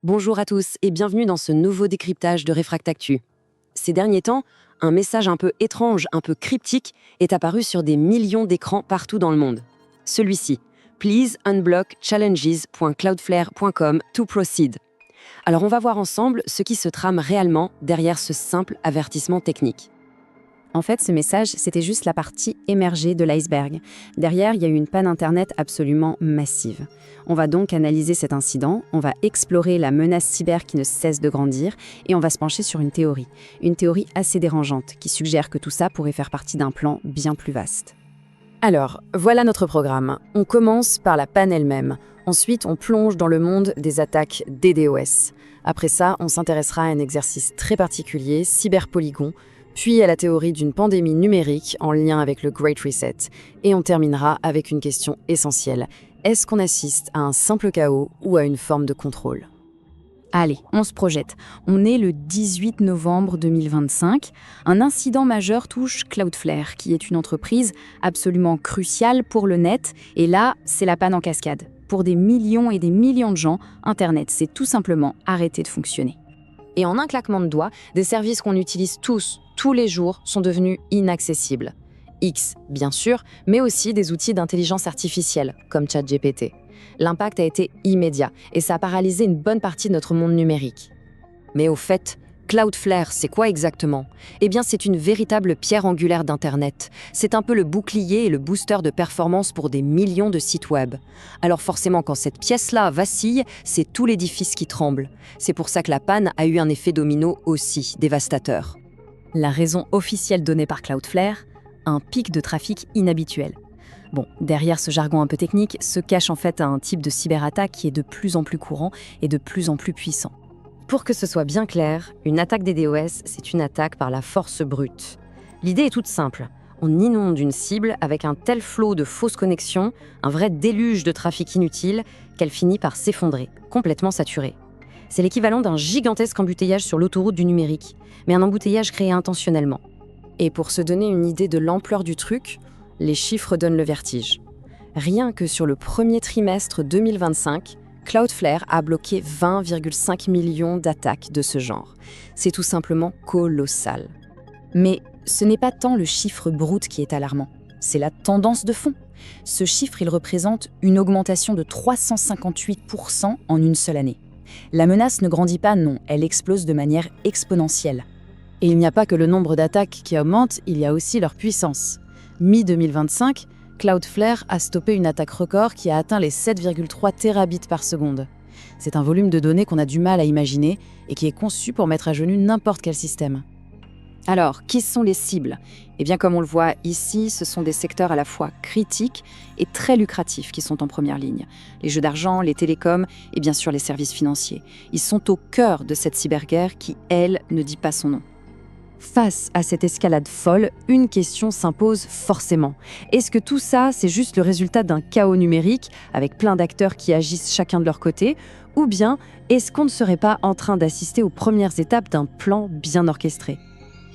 Bonjour à tous et bienvenue dans ce nouveau décryptage de Réfractactu. Ces derniers temps, un message un peu étrange, un peu cryptique, est apparu sur des millions d'écrans partout dans le monde. Celui-ci, Please unblock challenges.cloudflare.com to proceed. Alors on va voir ensemble ce qui se trame réellement derrière ce simple avertissement technique. En fait, ce message, c'était juste la partie émergée de l'iceberg. Derrière, il y a eu une panne Internet absolument massive. On va donc analyser cet incident, on va explorer la menace cyber qui ne cesse de grandir, et on va se pencher sur une théorie assez dérangeante, qui suggère que tout ça pourrait faire partie d'un plan bien plus vaste. Alors, voilà notre programme. On commence par la panne elle-même. Ensuite, on plonge dans le monde des attaques DDoS. Après ça, on s'intéressera à un exercice très particulier, cyberpolygon, puis à la théorie d'une pandémie numérique en lien avec le Great Reset. Et on terminera avec une question essentielle. Est-ce qu'on assiste à un simple chaos ou à une forme de contrôle ? Allez, on se projette. On est le 18 novembre 2025. Un incident majeur touche Cloudflare, qui est une entreprise absolument cruciale pour le net. Et là, c'est la panne en cascade. Pour des millions et des millions de gens, Internet s'est tout simplement arrêté de fonctionner. Et en un claquement de doigts, des services qu'on utilise tous les jours, sont devenus inaccessibles. X, bien sûr, mais aussi des outils d'intelligence artificielle, comme ChatGPT. L'impact a été immédiat et ça a paralysé une bonne partie de notre monde numérique. Mais au fait, Cloudflare, c'est quoi exactement ? Eh bien, c'est une véritable pierre angulaire d'Internet. C'est un peu le bouclier et le booster de performance pour des millions de sites web. Alors forcément, quand cette pièce-là vacille, c'est tout l'édifice qui tremble. C'est pour ça que la panne a eu un effet domino aussi dévastateur. La raison officielle donnée par Cloudflare, un pic de trafic inhabituel. Bon, derrière ce jargon un peu technique se cache en fait un type de cyberattaque qui est de plus en plus courant et de plus en plus puissant. Pour que ce soit bien clair, une attaque DDoS, c'est une attaque par la force brute. L'idée est toute simple. On inonde une cible avec un tel flot de fausses connexions, un vrai déluge de trafic inutile, qu'elle finit par s'effondrer, complètement saturée. C'est l'équivalent d'un gigantesque embouteillage sur l'autoroute du numérique, mais un embouteillage créé intentionnellement. Et pour se donner une idée de l'ampleur du truc, les chiffres donnent le vertige. Rien que sur le premier trimestre 2025, Cloudflare a bloqué 20,5 millions d'attaques de ce genre. C'est tout simplement colossal. Mais ce n'est pas tant le chiffre brut qui est alarmant, c'est la tendance de fond. Ce chiffre, il représente une augmentation de 358% en une seule année. La menace ne grandit pas, non, elle explose de manière exponentielle. Et il n'y a pas que le nombre d'attaques qui augmente, il y a aussi leur puissance. Mi-2025, Cloudflare a stoppé une attaque record qui a atteint les 7,3 terabits par seconde. C'est un volume de données qu'on a du mal à imaginer et qui est conçu pour mettre à genoux n'importe quel système. Alors, qui sont les cibles ? Eh bien, comme on le voit ici, ce sont des secteurs à la fois critiques et très lucratifs qui sont en première ligne. Les jeux d'argent, les télécoms et bien sûr les services financiers. Ils sont au cœur de cette cyberguerre qui, elle, ne dit pas son nom. Face à cette escalade folle, une question s'impose forcément. Est-ce que tout ça, c'est juste le résultat d'un chaos numérique, avec plein d'acteurs qui agissent chacun de leur côté ? Ou bien, est-ce qu'on ne serait pas en train d'assister aux premières étapes d'un plan bien orchestré ?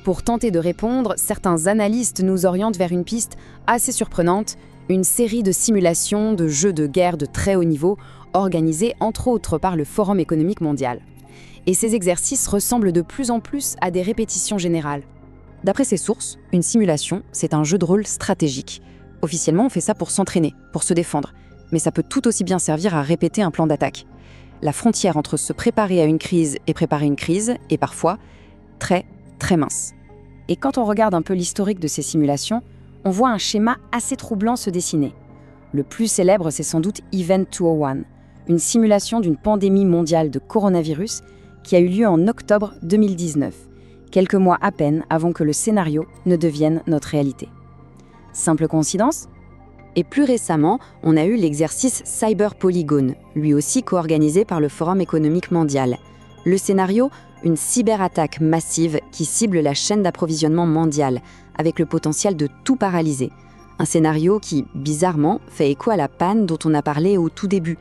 Pour tenter de répondre, certains analystes nous orientent vers une piste assez surprenante, une série de simulations de jeux de guerre de très haut niveau, organisés entre autres par le Forum économique mondial. Et ces exercices ressemblent de plus en plus à des répétitions générales. D'après ces sources, une simulation, c'est un jeu de rôle stratégique. Officiellement, on fait ça pour s'entraîner, pour se défendre. Mais ça peut tout aussi bien servir à répéter un plan d'attaque. La frontière entre se préparer à une crise et préparer une crise est parfois très, très mince. Et quand on regarde un peu l'historique de ces simulations, on voit un schéma assez troublant se dessiner. Le plus célèbre, c'est sans doute Event 201, une simulation d'une pandémie mondiale de coronavirus qui a eu lieu en octobre 2019, quelques mois à peine avant que le scénario ne devienne notre réalité. Simple coïncidence ? Et plus récemment, on a eu l'exercice Cyberpolygon, lui aussi co-organisé par le Forum économique mondial. Le scénario, une cyberattaque massive qui cible la chaîne d'approvisionnement mondiale, avec le potentiel de tout paralyser. Un scénario qui, bizarrement, fait écho à la panne dont on a parlé au tout début.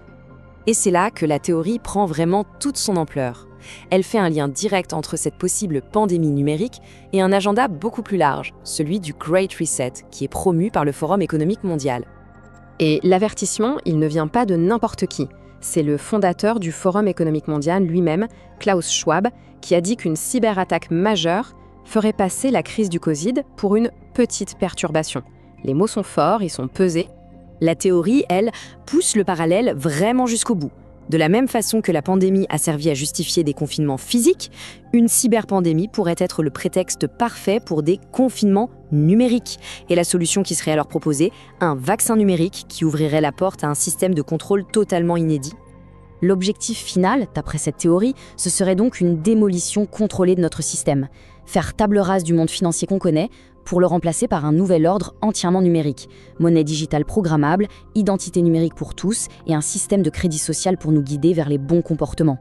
Et c'est là que la théorie prend vraiment toute son ampleur. Elle fait un lien direct entre cette possible pandémie numérique et un agenda beaucoup plus large, celui du Great Reset, qui est promu par le Forum économique mondial. Et l'avertissement, il ne vient pas de n'importe qui. C'est le fondateur du Forum économique mondial lui-même, Klaus Schwab, qui a dit qu'une cyberattaque majeure ferait passer la crise du Covid pour une petite perturbation. Les mots sont forts, ils sont pesés. La théorie, elle, pousse le parallèle vraiment jusqu'au bout. De la même façon que la pandémie a servi à justifier des confinements physiques, une cyberpandémie pourrait être le prétexte parfait pour des confinements numériques. Et la solution qui serait alors proposée, un vaccin numérique qui ouvrirait la porte à un système de contrôle totalement inédit. L'objectif final, d'après cette théorie, ce serait donc une démolition contrôlée de notre système. Faire table rase du monde financier qu'on connaît pour le remplacer par un nouvel ordre entièrement numérique. Monnaie digitale programmable, identité numérique pour tous et un système de crédit social pour nous guider vers les bons comportements.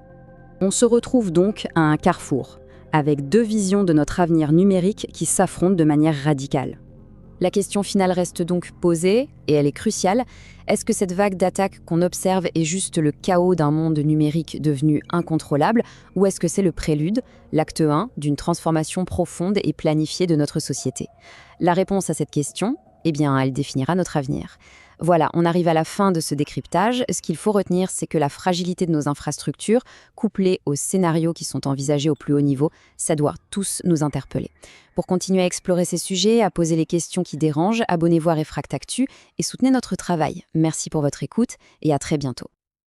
On se retrouve donc à un carrefour, avec deux visions de notre avenir numérique qui s'affrontent de manière radicale. La question finale reste donc posée, et elle est cruciale. Est-ce que cette vague d'attaques qu'on observe est juste le chaos d'un monde numérique devenu incontrôlable, ou est-ce que c'est le prélude, l'acte 1, d'une transformation profonde et planifiée de notre société? La réponse à cette question, eh bien, elle définira notre avenir. Voilà, on arrive à la fin de ce décryptage. Ce qu'il faut retenir, c'est que la fragilité de nos infrastructures, couplée aux scénarios qui sont envisagés au plus haut niveau, ça doit tous nous interpeller. Pour continuer à explorer ces sujets, à poser les questions qui dérangent, abonnez-vous à Réfracte Actu et soutenez notre travail. Merci pour votre écoute et à très bientôt.